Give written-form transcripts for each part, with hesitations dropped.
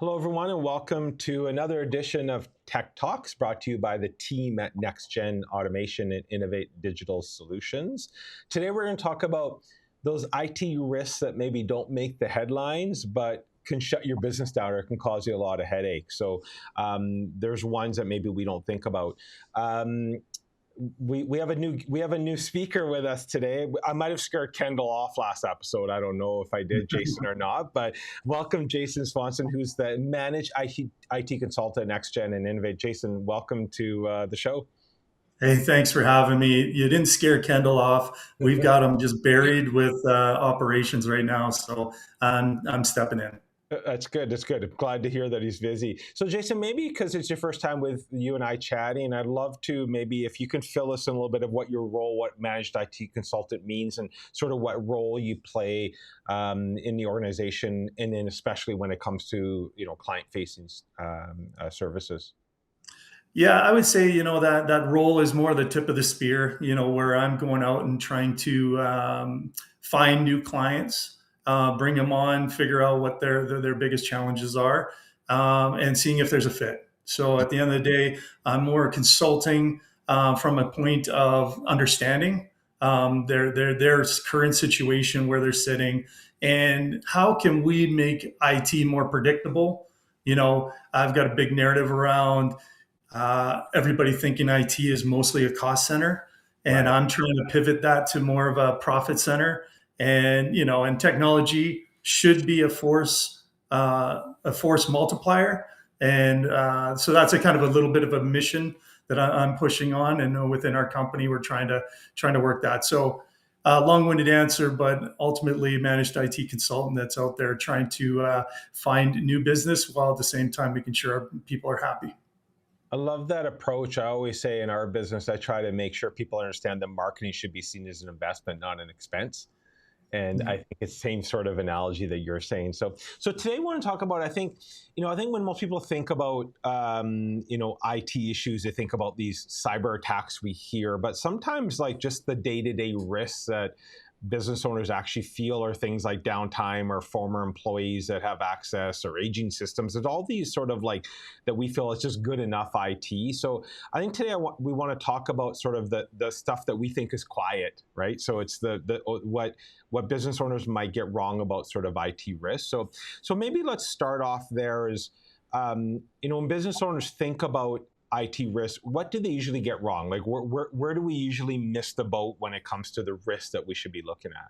Hello, everyone, and welcome to another edition of Tech Talks brought to you by the team at NextGen Automation and Innovate Digital Solutions. Today, we're going to talk about those IT risks that maybe don't make the headlines, but can shut your business down or can cause you a lot of headaches. So there's ones that maybe we don't think about. We have a new speaker with us today. I might have scared Kendall off last episode. I don't know if I did, Jason, or not. But welcome, Jason Swanson, who's the managed IT consultant at NextGen and Innovate. Jason, welcome to the show. Hey, thanks for having me. You didn't scare Kendall off. We've got him just buried with operations right now, so I'm stepping in. That's good. That's good. I'm glad to hear that he's busy. So, Jason, maybe because it's your first time with you and I chatting, I'd love to maybe if you can fill us in a little bit of what your role, what managed IT consultant means, and sort of what role you play in the organization, and then especially when it comes to client-facing services. Yeah, I would say that role is more the tip of the spear. Where I'm going out and trying to find new clients, bring them on, figure out what their biggest challenges are, and seeing if there's a fit. So at the end of the day, I'm more consulting from a point of understanding their current situation, where they're sitting, and how can we make IT more predictable. I've got a big narrative around everybody thinking IT is mostly a cost center, and Right. I'm trying to pivot that to more of a profit center. And technology should be a force multiplier. And so that's a kind of a little bit of a mission that I'm pushing on, and within our company, we're trying to work that. So long-winded answer, but ultimately managed IT consultant that's out there trying to find new business while at the same time making sure our people are happy. I love that approach. I always say in our business, I try to make sure people understand that marketing should be seen as an investment, not an expense. And I think it's the same sort of analogy that you're saying. So today I want to talk about, I think when most people think about, IT issues, they think about these cyber attacks we hear, but sometimes like just the day-to-day risks that business owners actually feel are things like downtime or former employees that have access or aging systems. There's all these sort of like that we feel is just good enough IT. So I think today we want to talk about sort of the stuff that we think is quiet, right? So it's what business owners might get wrong about sort of IT risk. So maybe let's start off there is, when business owners think about IT risk, what do they usually get wrong? Like where do we usually miss the boat when it comes to the risks that we should be looking at?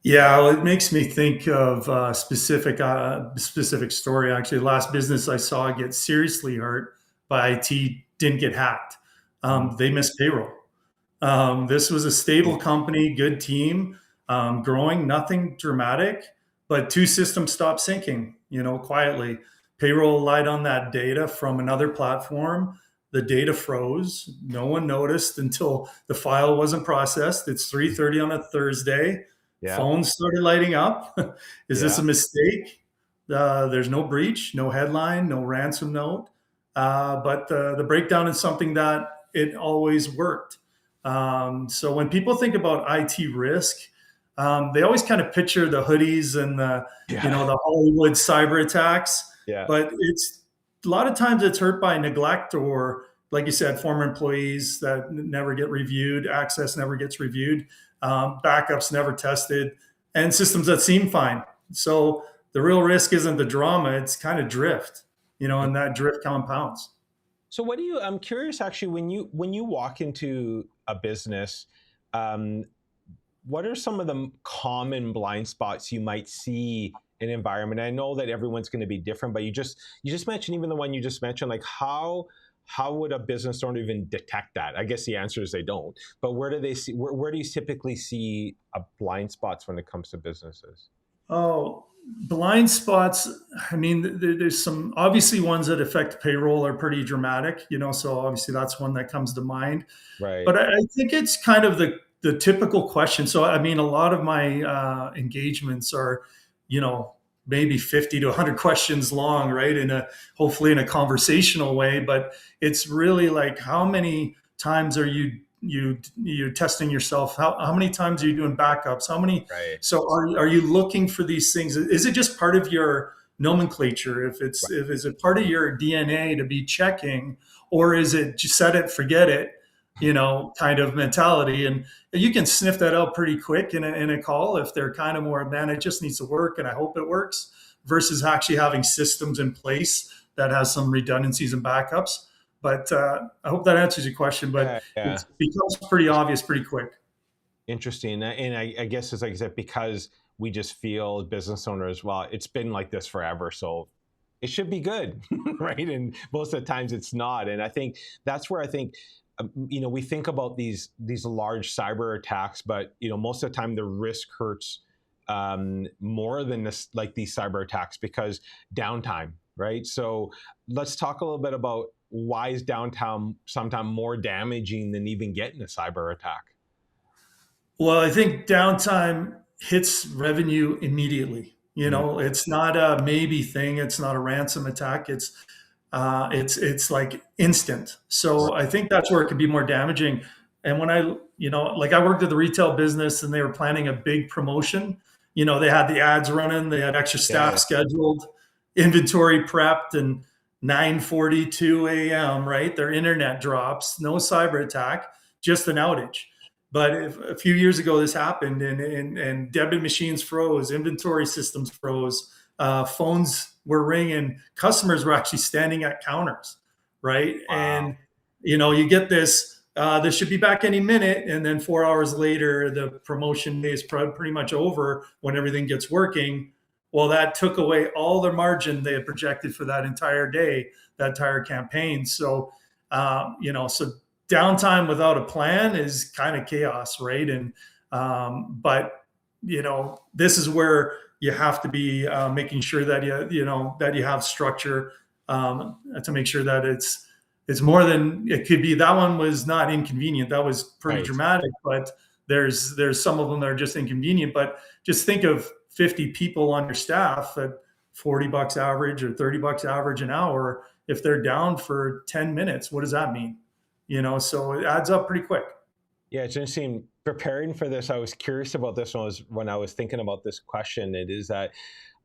Yeah, well, it makes me think of a specific story. Actually, last business I saw get seriously hurt by IT didn't get hacked. They missed payroll. This was a stable company, good team, growing, nothing dramatic, but two systems stopped syncing, quietly. Payroll relied on that data from another platform. The data froze. No one noticed until the file wasn't processed. It's 3:30 on a Thursday. Yeah, Phones started lighting up. Is this yeah. a mistake? There's no breach, no headline, no ransom note. But the breakdown is something that it always worked. So when people think about IT risk, they always kind of picture the hoodies and Yeah. the Hollywood cyber attacks. Yeah. But it's a lot of times it's hurt by neglect, or like you said, former employees that never get reviewed, access never gets reviewed, backups never tested, and systems that seem fine. So the real risk isn't the drama; it's kind of drift, and that drift compounds. So I'm curious actually, when you walk into a business, um, what are some of the common blind spots you might see in environment? I know that everyone's going to be different, but you just mentioned, even the one you just mentioned, like how would a business owner even detect that? I guess the answer is they don't. But where do they see? Where do you typically see blind spots when it comes to businesses? Oh, blind spots. I mean, there's some obviously ones that affect payroll are pretty dramatic, so obviously that's one that comes to mind. Right. But I think it's kind of the typical question. So, I mean, a lot of my engagements are, you know, maybe 50 to 100 questions long, right? Hopefully in a conversational way, but it's really like, how many times are you're testing yourself? How many times are you doing backups? How many? Right. So are you looking for these things? Is it just part of your nomenclature. If it's a part of your DNA to be checking, or is it just set it, forget it, kind of mentality. And you can sniff that out pretty quick in a call if they're kind of more, man, it just needs to work and I hope it works, versus actually having systems in place that has some redundancies and backups. But I hope that answers your question, but Yeah, yeah. it becomes pretty obvious pretty quick. Interesting. And I guess it's like I said, because we just feel business owners, well, it's been like this forever, so it should be good, right? And most of the times it's not. And I think that's where I think, we think about these large cyber attacks, but most of the time the risk hurts more than this, like these cyber attacks, because downtime, right? So let's talk a little bit about why is downtime sometimes more damaging than even getting a cyber attack? Well, I think downtime hits revenue immediately. Mm, It's not a maybe thing. It's not a ransom attack. It's like instant. right. So I think that's where it can be more damaging. And when like I worked at the retail business and they were planning a big promotion, they had the ads running, they had extra Yeah, staff yeah. scheduled, inventory prepped, and 9:42 a.m., right? Their internet drops, no cyber attack, just an outage. But if a few years ago this happened, and debit machines froze, inventory systems froze, phones were ringing, customers were actually standing at counters, right? Wow. And you get this should be back any minute, and then 4 hours later, the promotion day is pretty much over when everything gets working. Well, that took away all their margin they had projected for that entire day, that entire campaign. So downtime without a plan is kind of chaos, right? And but this is where you have to be making sure that you have structure to make sure that it's more than it could be. That one was not inconvenient. That was pretty Right. dramatic, but there's some of them that are just inconvenient. But just think of 50 people on your staff at $40 average or $30 average an hour. If they're down for 10 minutes, what does that mean? So it adds up pretty quick. Yeah, it's interesting. Preparing for this, I was curious about this when I was thinking about this question. It is that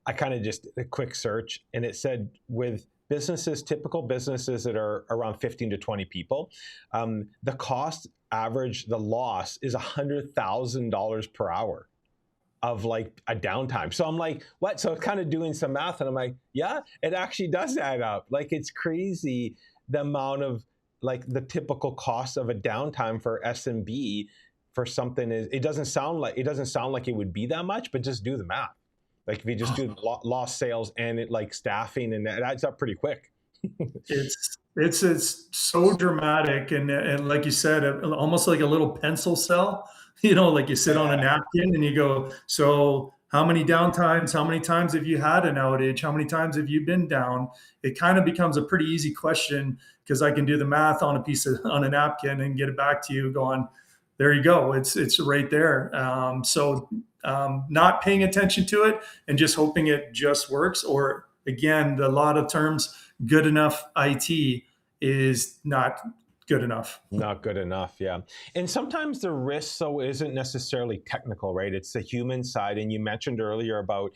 I kind of just a quick search, and it said with businesses, typical businesses that are around 15 to 20 people, the cost average, the loss is $100,000 per hour of like a downtime. So I'm like, what? So kind of doing some math, and I'm like, yeah, it actually does add up. Like it's crazy the amount of like the typical cost of a downtime for SMB for something is. It doesn't sound like it would be that much, but just do the math. Like if you just do lost sales and it like staffing, and it adds up pretty quick. It's so dramatic, and like you said, almost like a little pencil cell. Like you sit on a Yeah, napkin and you go, so how many downtimes? How many times have you had an outage? How many times have you been down? It kind of becomes a pretty easy question because I can do the math on a napkin and get it back to you. Going, there you go. It's right there. Not paying attention to it and just hoping it just works, or again, a lot of terms, good enough IT is not good enough. not good enough. Yeah. And sometimes the risk so isn't necessarily technical, right? It's the human side. And you mentioned earlier about,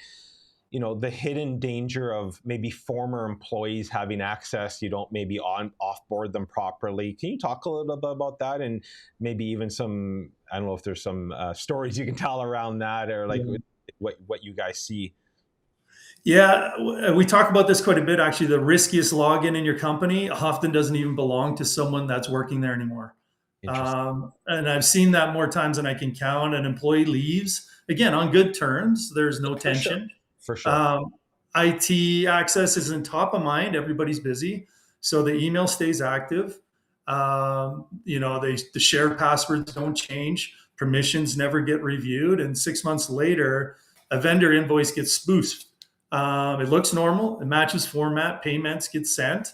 the hidden danger of maybe former employees having access. You don't maybe offboard them properly. Can you talk a little bit about that, and maybe even some, I don't know if there's some stories you can tell around that, or like Yeah. what you guys see? Yeah, we talk about this quite a bit. Actually, the riskiest login in your company often doesn't even belong to someone that's working there anymore. Interesting. And I've seen that more times than I can count. An employee leaves again on good terms. There's no For sure. tension. For sure. Um, IT access isn't top of mind. Everybody's busy, so the email stays active. The shared passwords don't change. Permissions never get reviewed, and 6 months later, a vendor invoice gets spoofed. It looks normal. It matches format. Payments get sent,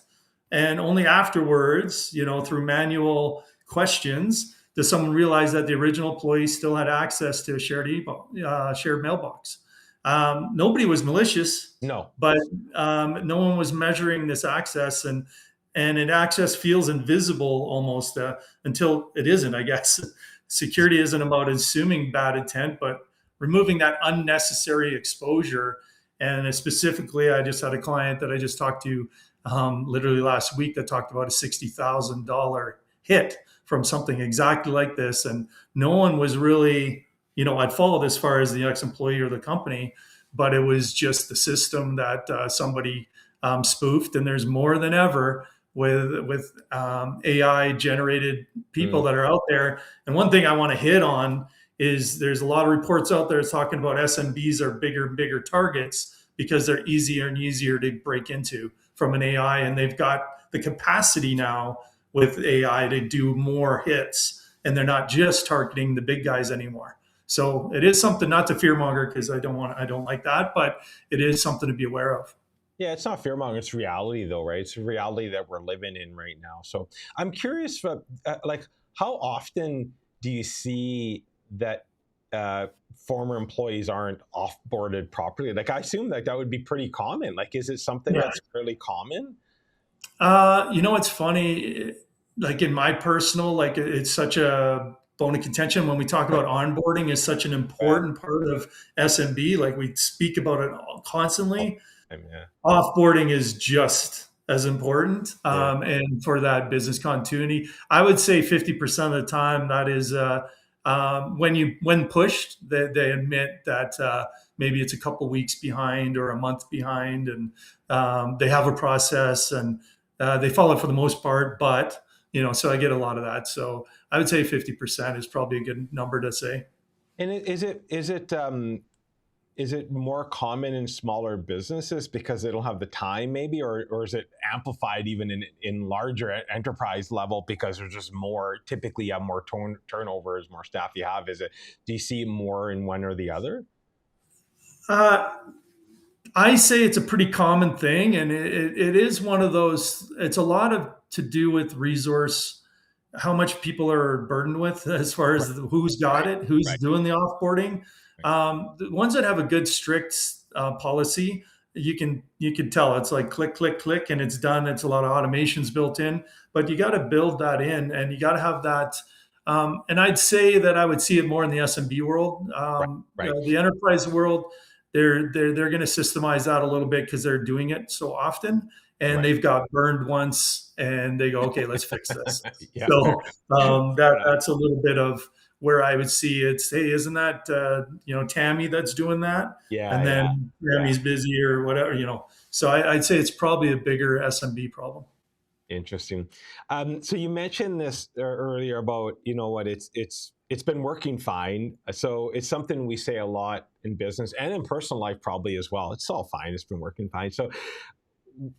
and only afterwards, through manual questions, does someone realize that the original employee still had access to a shared mailbox. Nobody was malicious, No. but no one was measuring this access, and an access feels invisible almost until it isn't. I guess security isn't about assuming bad intent, but removing that unnecessary exposure. And specifically, I just had a client that I just talked to literally last week that talked about a $60,000 hit from something exactly like this. And no one was really, I'd followed as far as the ex-employee or the company, but it was just the system that somebody spoofed. And there's more than ever with AI generated people Mm, that are out there. And one thing I want to hit on is there's a lot of reports out there talking about SMBs are bigger and bigger targets because they're easier and easier to break into from an AI, and they've got the capacity now with AI to do more hits, and they're not just targeting the big guys anymore. So it is something not to fearmonger because I don't like that, but it is something to be aware of. yeah, it's not fear mongering, it's reality though, right? It's a reality that we're living in right now. So I'm curious, like, how often do you see that former employees aren't offboarded properly? Like, I assume like that would be pretty common. Like, is it something Yeah. that's fairly common? It's funny. Like in my personal, like it's such a bone of contention when we talk about onboarding is such an Right. important part of SMB. Like we speak about it All constantly. the time, yeah. Offboarding is just as important, Yeah. and for that business continuity, I would say 50% of the time that is when pushed, they admit that maybe it's a couple weeks behind or a month behind, and they have a process and they follow it for the most part. But so I get a lot of that. So I would say 50% is probably a good number to say. And is it more common in smaller businesses because they don't have the time, maybe, or is it amplified even in larger enterprise level because there's just more? Typically, you have more turnovers, more staff you have. Is it? Do you see more in one or the other? Uh, I say it's a pretty common thing, and it is one of those. It's a lot of to do with resource, how much people are burdened with as far Right, as who's got right, it, who's right, doing the offboarding. right, The ones that have a good strict policy, you can tell it's like click, click, click, and it's done. It's a lot of automations built in, but you got to build that in, and you got to have that. And I'd say that I would see it more in the SMB world. right, right, The enterprise world, they're going to systemize that a little bit because they're doing it so often, and right. they've got burned once, and they go, okay, let's fix this. Yeah, fair So enough. Fair enough. that's a little bit of where I would see it. Hey, isn't that Tammy that's doing that? Yeah, And yeah, then yeah. Tammy's busy or whatever. So I'd say it's probably a bigger SMB problem. Interesting. So you mentioned this earlier about, you know what, it's been working fine. So it's something we say a lot in business and in personal life probably as well. It's all fine. It's been working fine. So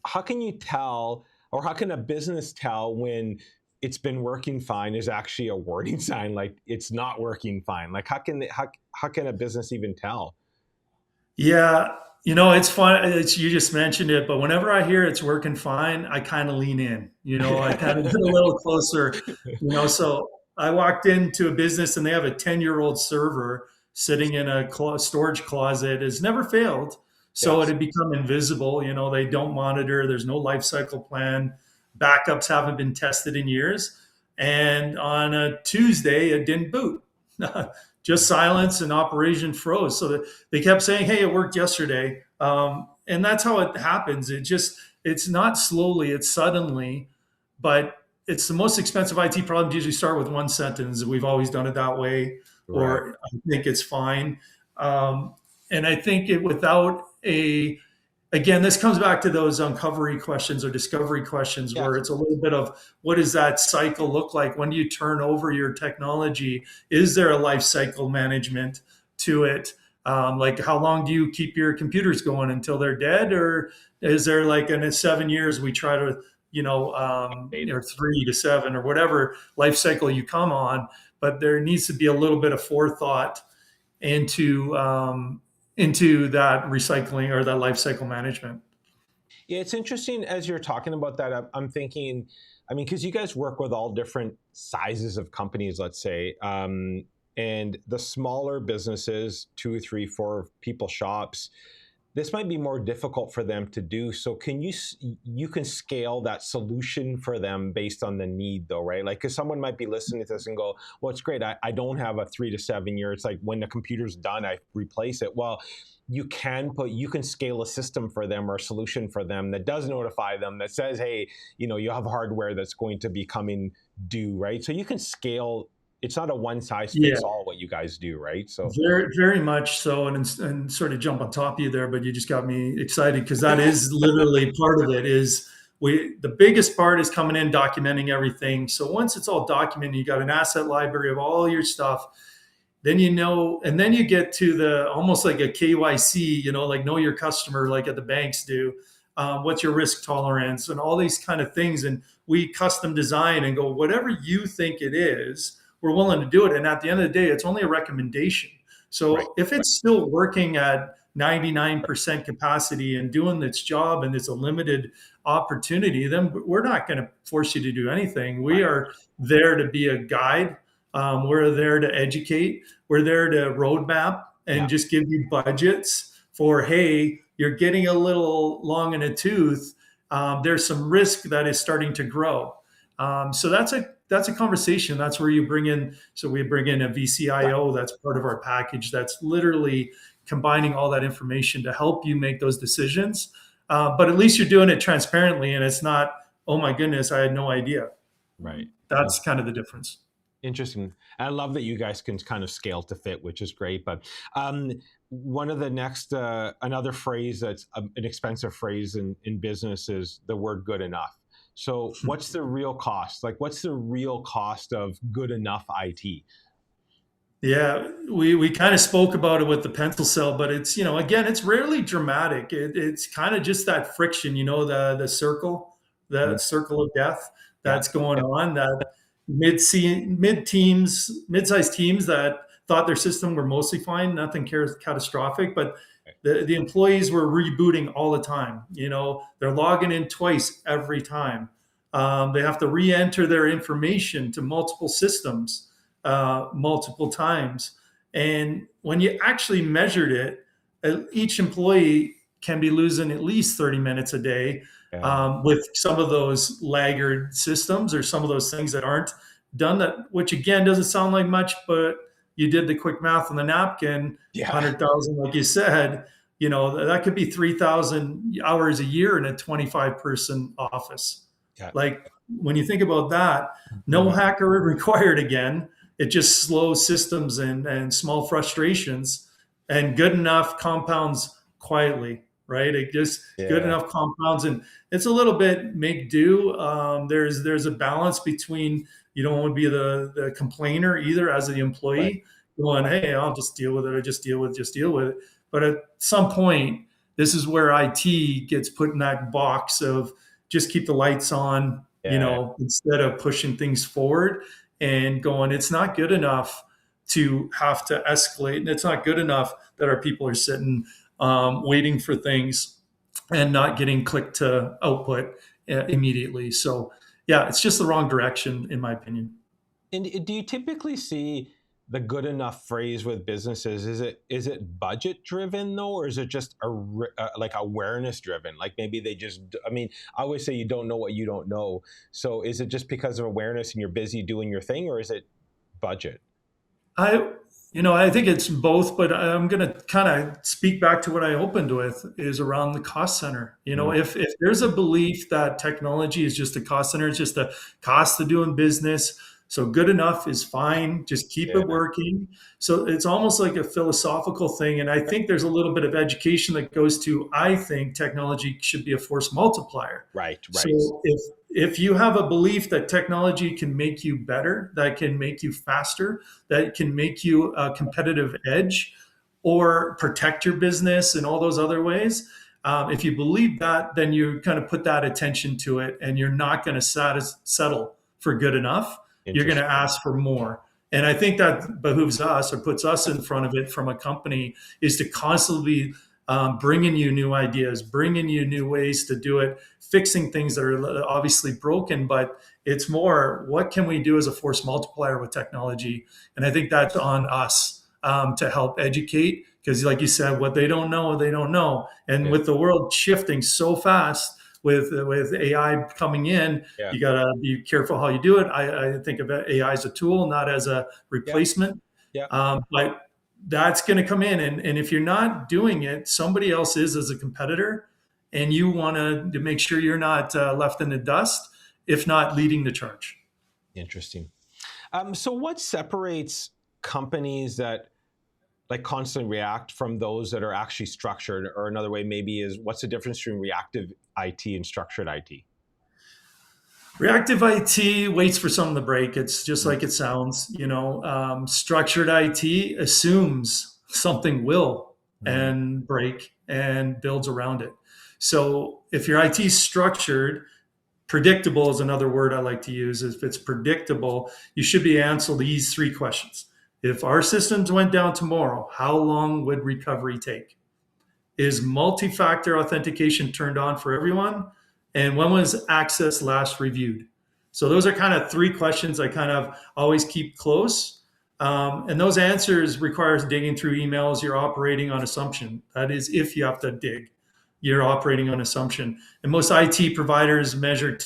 how can you tell, or how can a business tell when it's been working fine is actually a warning sign, like it's not working fine? Like how can a business even tell? Yeah, it's fun. You just mentioned it, but whenever I hear it's working fine, I kind of lean in. I kind of get a little closer. So I walked into a business and they have a 10-year-old server sitting in a storage closet. It's never failed, so it Yes. had become invisible. They don't monitor. There's no life cycle plan. Backups haven't been tested in years. And on a Tuesday, it didn't boot. Just silence and operation froze. So that they kept saying, "Hey, it worked yesterday," and that's how it happens. It's not slowly, it's suddenly, but it's the most expensive IT problems usually start with one sentence. We've always done it that way, Right. or I think it's fine. And I think it without a again, this comes back to those uncovery questions or discovery questions where Yes. it's a little bit of what does that cycle look like? When do you turn over your technology? Is there a life cycle management to it? Like how long do you keep your computers going until they're dead? Or is there like in 7 years, we try to, Data. or 3 to 7 or whatever life cycle you come on, but there needs to be a little bit of forethought into into that recycling or that life cycle management. Yeah, it's interesting as you're talking about that. I'm thinking, I mean, because you guys work with all different sizes of companies, let's say, and the smaller businesses, two, three, four people shops, this might be more difficult for them to do. So you can scale that solution for them based on the need, though, right? Like, because someone might be listening to this and go, "Well, it's great. I don't have a 3 to 7 year. It's like when the computer's done, I replace it." Well, you can scale a system for them or a solution for them that does notify them, that says, hey, you have hardware that's going to be coming due, right? So you can scale. It's not a one size Yeah. fits all what you guys do, right? So Very, very much so, and sort of jump on top of you there, but you just got me excited because that is literally part of it. Is the biggest part is coming in, documenting everything. So once it's all documented, you got an asset library of all your stuff. Then and then you get to the almost like a KYC, like know your customer, like at the banks do. What's your risk tolerance and all these kind of things, and we custom design and go whatever you think it is, we're willing to do it. And at the end of the day, it's only a recommendation. right, So if right, it's still working at 99% capacity and doing its job and it's a limited opportunity, then we're not going to force you to do anything. We right, are there to be a guide. We're there to educate. We're there to roadmap yeah, and just give you budgets for, hey, you're getting a little long in a tooth. There's some risk that is starting to grow. So that's a conversation. That's where you bring in. So we bring in a right. VCIO. That's part of our package. That's literally combining all that information to help you make those decisions. But at least you're doing it transparently, and it's not, oh my goodness, I had no idea. Right. That's kind of the difference. Interesting. I love that you guys can kind of scale to fit, which is great. But one of the next, another phrase that's an expensive phrase in business is the word good enough. So what's the real cost? Like, what's the real cost of good enough IT? Yeah, we kind of spoke about it with the pencil cell, but it's, again, it's rarely dramatic. It's kind of just that friction, the circle, Mm, the circle of death yeah, that's going yeah, on. That mid-sized teams that thought their system were mostly fine, nothing catastrophic, but the employees were rebooting all the time. They're logging in twice every time. They have to re-enter their information to multiple systems multiple times. And when you actually measured it, each employee can be losing at least 30 minutes a day yeah, with some of those laggard systems or some of those things that aren't done, that which again doesn't sound like much, but you did the quick math on the napkin, yeah, 100,000, like you said, that could be 3,000 hours a year in a 25 person office. yeah. Like when you think about that, no Mhm. hacker required again. It just slows systems and small frustrations, and good enough compounds quietly, right? It just good Yeah, enough compounds, and it's a little bit make do. There's a balance between, you don't want to be the complainer either as the right. employee going, hey, I'll just deal with it. I just deal with it. But at some point, this is where IT gets put in that box of just keep the lights on, Yeah, instead of pushing things forward and going, it's not good enough to have to escalate. And it's not good enough that our people are sitting waiting for things and not getting click to output immediately. So, yeah, it's just the wrong direction, in my opinion. and do you typically see the good enough phrase with businesses? Is it budget driven though, or is it just like awareness driven? Like maybe they just. I mean, I always say you don't know what you don't know. So is it just because of awareness and you're busy doing your thing, or is it budget? I, I think it's both, but I'm going to kind of speak back to what I opened with is around the cost center. Mm, If there's a belief that technology is just a cost center, it's just a cost of doing business. So good enough is fine. Just keep it yeah. working. So it's almost like a philosophical thing. And I think there's a little bit of education that goes to, I think technology should be a force multiplier. Right. Right. So if you have a belief that technology can make you better, that can make you faster, that can make you a competitive edge, or protect your business in all those other ways, if you believe that, then you kind of put that attention to it, and you're not going to settle for good enough. You're going Interesting. to ask for more. And I think that behooves us, or puts us in front of it from a company, is to constantly bringing you new ideas, bringing you new ways to do it, fixing things that are obviously broken, but it's more, what can we do as a force multiplier with technology? And I think that's on us to help educate, because like you said, what they don't know, they don't know. And Yeah. with the world shifting so fast with AI coming in, Yeah. you got to be careful how you do it. I think of AI as a tool, not as a Yeah. replacement. Yeah. But that's going to come in. And if you're not doing it, somebody else is as a competitor, and you want to make sure you're not left in the dust, if not leading the charge. Interesting. So what separates companies that like constantly react from those that are actually structured? Or another way maybe is, what's the difference between reactive IT and structured IT? Reactive IT waits for something to break. It's just like it sounds. Structured IT assumes something will Mm. and break and builds around it. So if your IT is structured, predictable is another word I like to use. If it's predictable, you should be answering these three questions. If our systems went down tomorrow, how long would recovery take? Is multi-factor authentication turned on for everyone? And when was access last reviewed? So those are kind of three questions I kind of always keep close. And those answers requires digging through emails. You're operating on assumption. That is, if you have to dig, you're operating on assumption. And most IT providers measure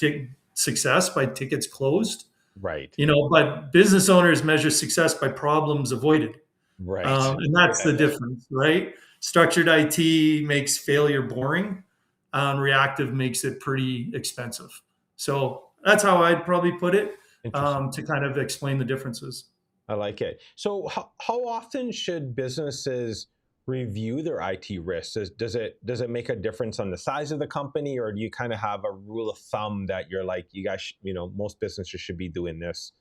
success by tickets closed, Right. but business owners measure success by problems avoided. Right. And that's Yeah. the difference, right? Structured IT makes failure boring. Reactive makes it pretty expensive. So that's how I'd probably put it, Interesting. to kind of explain the differences. I like it. So how often should businesses review their IT risks? Does it make a difference on the size of the company, or do you kind of have a rule of thumb that you're like, you guys, most businesses should be doing this?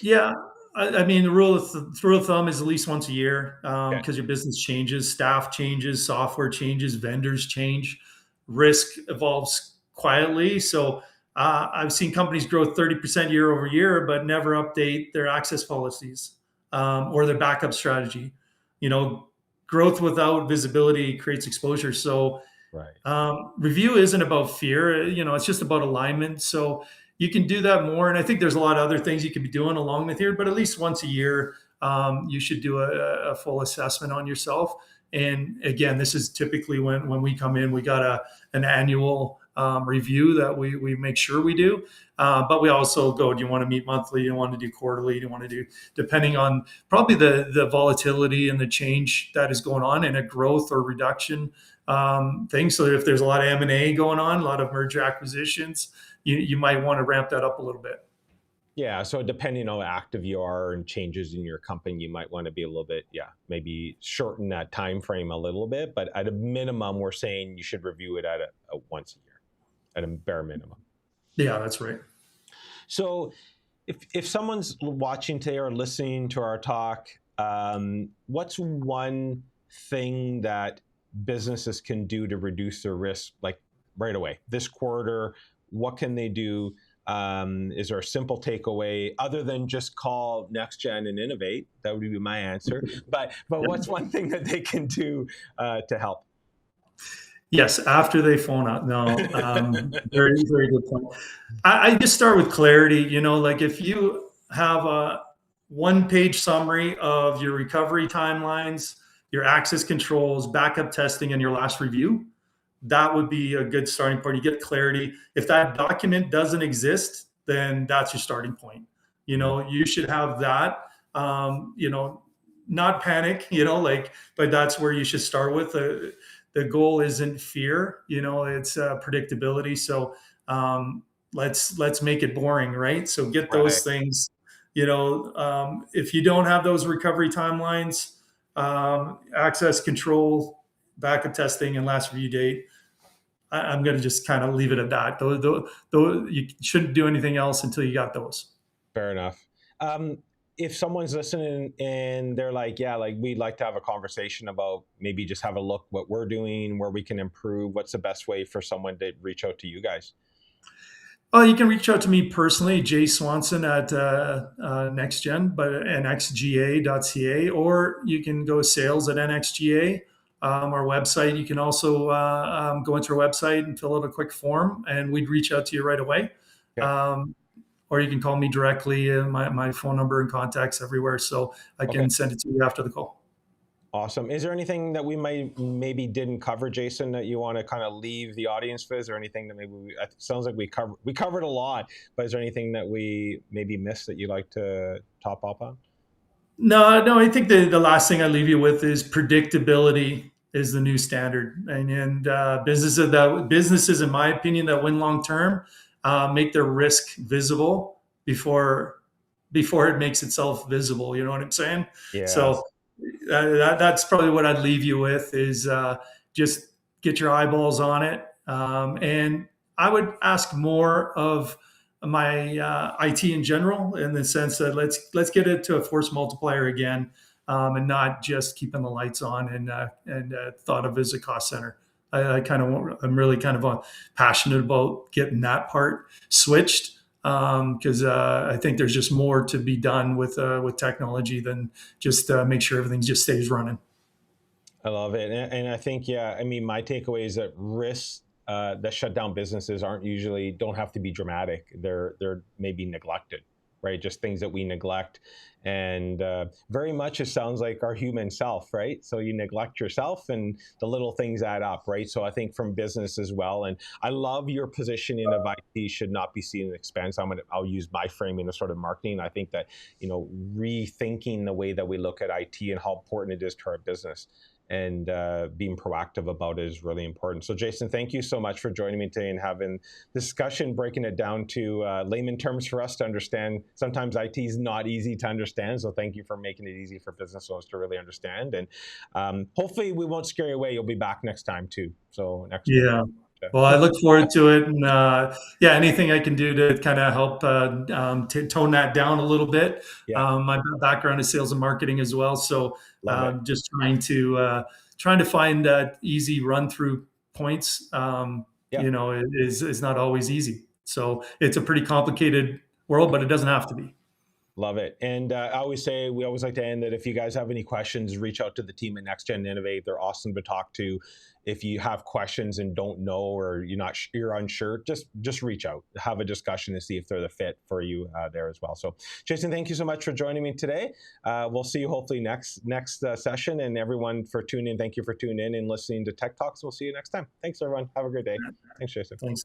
Yeah, I mean, the rule of thumb is at least once a year, Okay. because your business changes, staff changes, software changes, vendors change, risk evolves quietly. So I've seen companies grow 30% year over year, but never update their access policies, or their backup strategy. You know, growth without visibility creates exposure. So Right. review isn't about fear. It's just about alignment. So you can do that more. And I think there's a lot of other things you could be doing along with here, but at least once a year, you should do a full assessment on yourself. And again, this is typically when we come in, we got an annual review that we make sure we do. But we also go, do you want to meet monthly? Do you want to do quarterly? Do you want to do, depending on probably the volatility and the change that is going on in a growth or reduction thing. So if there's a lot of M&A going on, a lot of merger acquisitions, you might want to ramp that up a little bit. Yeah. So depending on how active you are and changes in your company, you might want to be a little bit, yeah, maybe shorten that time frame a little bit. But at a minimum, we're saying you should review it at a once a year, at a bare minimum. Yeah, that's right. So if someone's watching today or listening to our talk, what's one thing that businesses can do to reduce their risk, like right away this quarter? What can they do? Is there a simple takeaway other than just call NextGen and innovate? That would be my answer. But what's one thing that they can do to help? Yes, after they phone up. No, very, very good point. I just start with clarity. Like if you have a one-page summary of your recovery timelines, your access controls, backup testing, and your last review, that would be a good starting point. You get clarity. If that document doesn't exist, then that's your starting point. You should have that. Not panic. But that's where you should start with. The goal isn't fear. It's predictability. So let's make it boring, right? So get Right. those things. If you don't have those recovery timelines, access control, backup testing, and last review date, I'm going to just kind of leave it at that. Though you shouldn't do anything else until you got those. Fair enough. If someone's listening and they're like, yeah, like we'd like to have a conversation about maybe just have a look what we're doing, where we can improve, what's the best way for someone to reach out to you guys? You can reach out to me personally, Jay Swanson at NextGen, but nxga.ca, or you can go sales at NXGA, our website. You can also go into our website and fill out a quick form, and we'd reach out to you right away. Okay. Or you can call me directly. My phone number and contacts everywhere, so I Okay. can send it to you after the call. Awesome. Is there anything that we maybe didn't cover, Jason, that you want to kind of leave the audience with? Is there anything that maybe it sounds like we covered a lot, but is there anything that we maybe missed that you'd like to top up on? No, I think the last thing I leave you with is predictability is the new standard, and businesses, in my opinion, that win long term, make their risk visible before it makes itself visible. You know what I'm saying? So Yes. that's probably what I'd leave you with is just get your eyeballs on it. And I would ask more of my IT in general, in the sense that let's get it to a force multiplier again, and not just keeping the lights on and thought of as a cost center. I'm really kind of passionate about getting that part switched, because I think there's just more to be done with technology than just make sure everything just stays running. I love it. And I think, yeah, I mean, my takeaway is that risks that shut down businesses aren't usually, don't have to be dramatic. They're maybe neglected, right? Just things that we neglect. And very much it sounds like our human self, right? So you neglect yourself and the little things add up, right? So I think from business as well. And I love your positioning of IT should not be seen as expense. I'll use my framing of sort of marketing. I think that, rethinking the way that we look at IT and how important it is to our business and being proactive about it is really important. So, Jason, thank you so much for joining me today and having discussion, breaking it down to layman terms for us to understand. Sometimes IT is not easy to understand, so thank you for making it easy for business owners to really understand. And hopefully, we won't scare you away. You'll be back next time too. So next week. Yeah. Well, I look forward to it, and yeah, anything I can do to kind of help tone that down a little bit. Yeah, My background is sales and marketing as well, so love it. just trying to find easy run through points. Yeah. Is not always easy. So it's a pretty complicated world, but it doesn't have to be. Love it. And we always like to end that if you guys have any questions, reach out to the team at Next Gen Innovate. They're awesome to talk to. If you have questions and don't know, or you're unsure, just reach out, have a discussion to see if they're the fit for you there as well. So, Jason, thank you so much for joining me today. We'll see you hopefully next session. And everyone for tuning in, thank you for tuning in and listening to Tech Talks. We'll see you next time. Thanks, everyone. Have a great day. Thanks, Jason. Thanks.